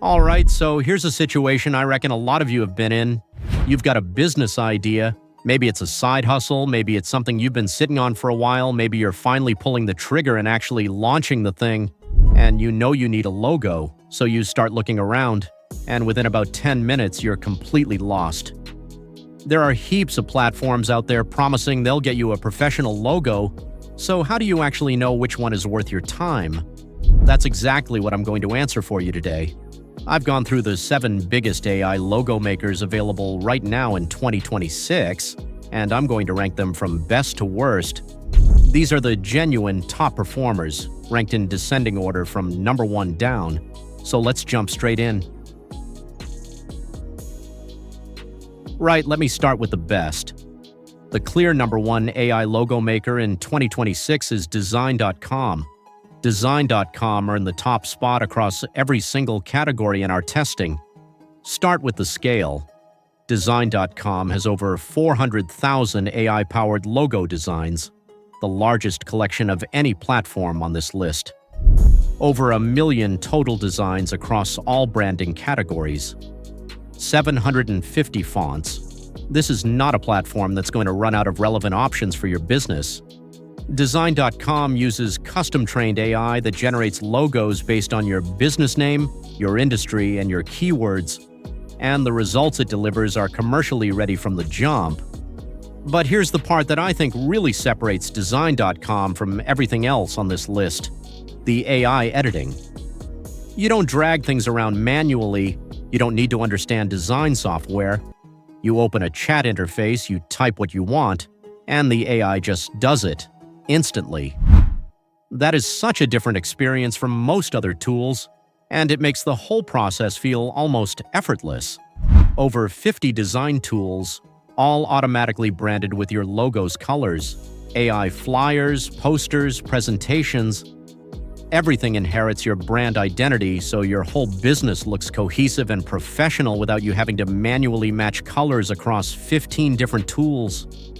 All right, so here's a situation I reckon a lot of you have been in. You've got a business idea. Maybe it's a side hustle, maybe it's something you've been sitting on for a while, maybe you're finally pulling the trigger and actually launching the thing, and you know you need a logo, so you start looking around, and within about 10 minutes, you're completely lost. There are heaps of platforms out there promising they'll get you a professional logo, so how do you actually know which one is worth your time? That's exactly what I'm going to answer for you today. I've gone through the 7 biggest AI logo makers available right now in 2026, and I'm going to rank them from best to worst. These are the genuine top performers, ranked in descending order from number 1 down. So let's jump straight in. Right, let me start with the best. The clear number 1 AI logo maker in 2026 is Design.com. Design.com earned the top spot across every single category in our testing. Start with the scale. Design.com has over 400,000 AI-powered logo designs, the largest collection of any platform on this list. Over 1 million total designs across all branding categories. 750 fonts. This is not a platform that's going to run out of relevant options for your business. Design.com uses custom-trained AI that generates logos based on your business name, your industry, and your keywords, and the results it delivers are commercially ready from the jump. But here's the part that I think really separates Design.com from everything else on this list: the AI editing. You don't drag things around manually, you don't need to understand design software. You open a chat interface, you type what you want, and the AI just does it. Instantly. That is such a different experience from most other tools, and it makes the whole process feel almost effortless. Over 50 design tools, all automatically branded with your logo's colors, AI flyers, posters, presentations. Everything inherits your brand identity, so your whole business looks cohesive and professional without you having to manually match colors across 15 different tools.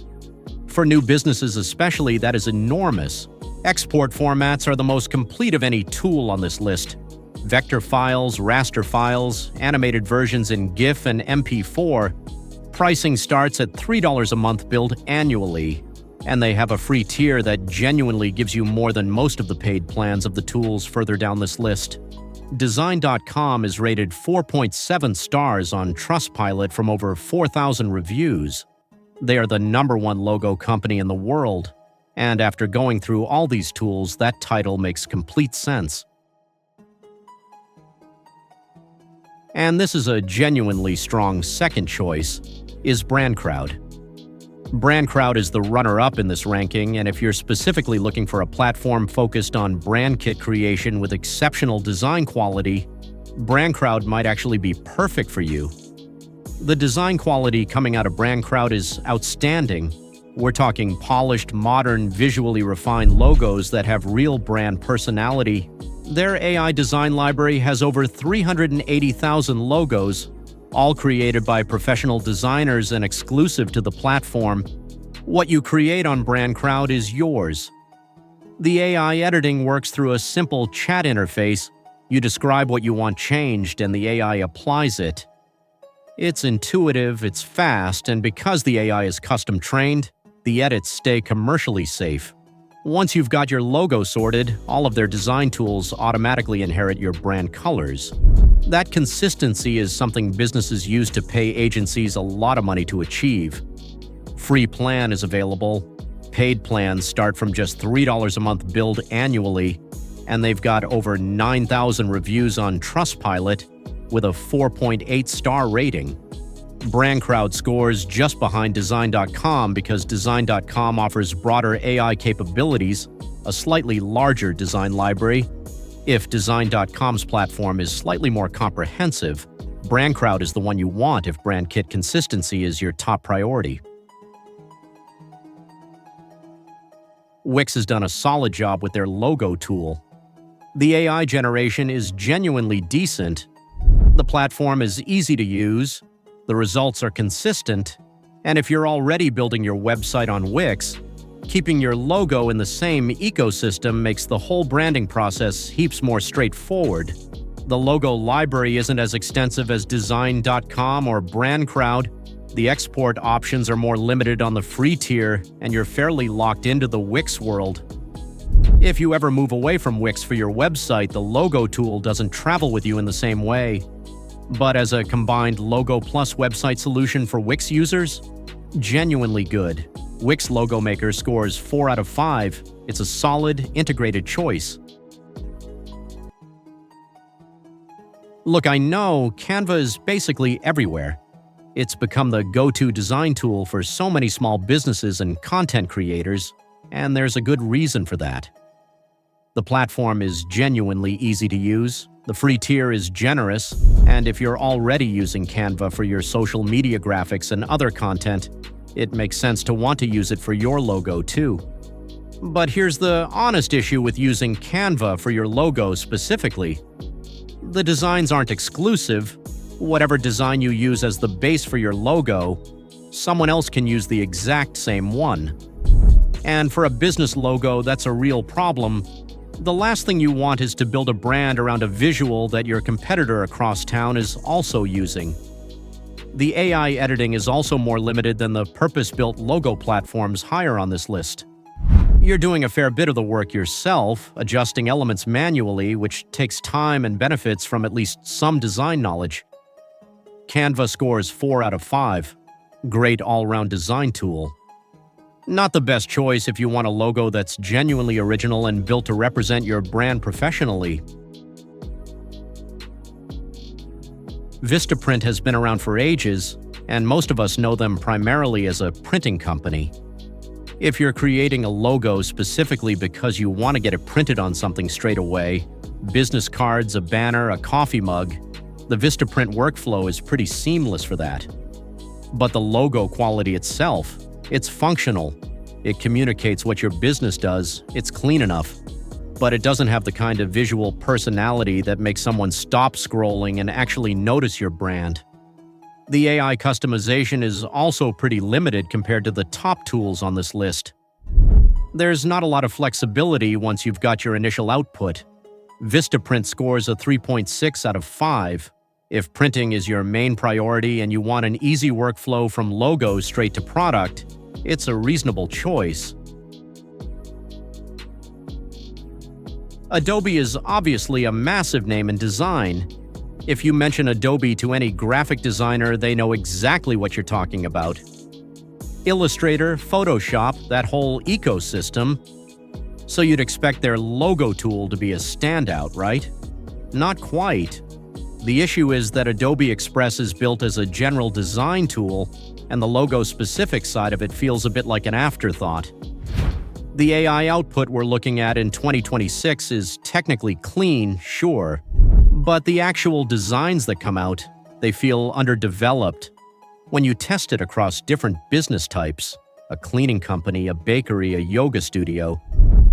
For new businesses especially, that is enormous. Export formats are the most complete of any tool on this list. Vector files, raster files, animated versions in GIF and MP4. Pricing starts at $3 a month billed annually, and they have a free tier that genuinely gives you more than most of the paid plans of the tools further down this list. Design.com is rated 4.7 stars on Trustpilot from over 4,000 reviews. They are the number 1 logo company in the world, and after going through all these tools, that title makes complete sense. And this is a genuinely strong second choice, is BrandCrowd. BrandCrowd is the runner-up in this ranking, and if you're specifically looking for a platform focused on brand kit creation with exceptional design quality, BrandCrowd might actually be perfect for you. The design quality coming out of BrandCrowd is outstanding. We're talking polished, modern, visually refined logos that have real brand personality. Their AI design library has over 380,000 logos, all created by professional designers and exclusive to the platform. What you create on BrandCrowd is yours. The AI editing works through a simple chat interface. You describe what you want changed, and the AI applies it. It's intuitive, it's fast, and because the AI is custom-trained, the edits stay commercially safe. Once you've got your logo sorted, all of their design tools automatically inherit your brand colors. That consistency is something businesses use to pay agencies a lot of money to achieve. Free plan is available. Paid plans start from just $3 a month billed annually, and they've got over 9,000 reviews on Trustpilot with a 4.8-star rating. BrandCrowd scores just behind Design.com because Design.com offers broader AI capabilities, a slightly larger design library. If Design.com's platform is slightly more comprehensive, BrandCrowd is the one you want if brand kit consistency is your top priority. Wix has done a solid job with their logo tool. The AI generation is genuinely decent. The platform is easy to use, the results are consistent, and if you're already building your website on Wix, keeping your logo in the same ecosystem makes the whole branding process heaps more straightforward. The logo library isn't as extensive as Design.com or BrandCrowd. The export options are more limited on the free tier, and you're fairly locked into the Wix world. If you ever move away from Wix for your website, the logo tool doesn't travel with you in the same way. But as a combined logo plus website solution for Wix users, genuinely good. Wix Logo Maker scores 4 out of 5. It's a solid, integrated choice. Look, I know Canva is basically everywhere. It's become the go-to design tool for so many small businesses and content creators, and there's a good reason for that. The platform is genuinely easy to use, the free tier is generous, and if you're already using Canva for your social media graphics and other content, it makes sense to want to use it for your logo too. But here's the honest issue with using Canva for your logo specifically. The designs aren't exclusive. Whatever design you use as the base for your logo, someone else can use the exact same one. And for a business logo, that's a real problem. The last thing you want is to build a brand around a visual that your competitor across town is also using. The AI editing is also more limited than the purpose-built logo platforms higher on this list. You're doing a fair bit of the work yourself, adjusting elements manually, which takes time and benefits from at least some design knowledge. Canva scores 4 out of 5. Great all-round design tool. Not the best choice if you want a logo that's genuinely original and built to represent your brand professionally. Vistaprint has been around for ages, and most of us know them primarily as a printing company. If you're creating a logo specifically because you want to get it printed on something straight away, business cards, a banner, a coffee mug, the Vistaprint workflow is pretty seamless for that. But the logo quality itself, it's functional. It communicates what your business does, it's clean enough. But it doesn't have the kind of visual personality that makes someone stop scrolling and actually notice your brand. The AI customization is also pretty limited compared to the top tools on this list. There's not a lot of flexibility once you've got your initial output. Vistaprint scores a 3.6 out of 5. If printing is your main priority and you want an easy workflow from logo straight to product, it's a reasonable choice. Adobe is obviously a massive name in design. If you mention Adobe to any graphic designer, they know exactly what you're talking about. Illustrator, Photoshop, that whole ecosystem. So you'd expect their logo tool to be a standout, right? Not quite. The issue is that Adobe Express is built as a general design tool, and the logo-specific side of it feels a bit like an afterthought. The AI output we're looking at in 2026 is technically clean, sure, but the actual designs that come out, they feel underdeveloped. When you test it across different business types, a cleaning company, a bakery, a yoga studio,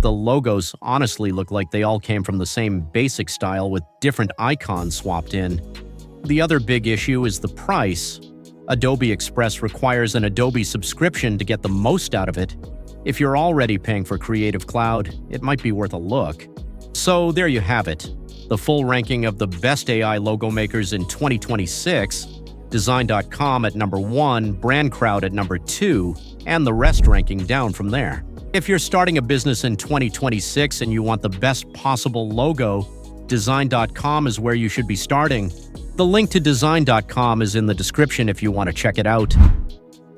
the logos honestly look like they all came from the same basic style with different icons swapped in. The other big issue is the price. Adobe Express requires an Adobe subscription to get the most out of it. If you're already paying for Creative Cloud, it might be worth a look. So there you have it. The full ranking of the best AI logo makers in 2026, Design.com at number 1, BrandCrowd at number 2, and the rest ranking down from there. If you're starting a business in 2026 and you want the best possible logo, Design.com is where you should be starting. The link to Design.com is in the description if you want to check it out.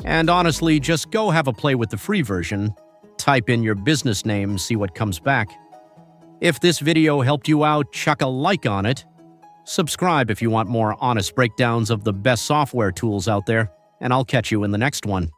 And honestly, just go have a play with the free version. Type in your business name, see what comes back. If this video helped you out, chuck a like on it. Subscribe if you want more honest breakdowns of the best software tools out there, and I'll catch you in the next one.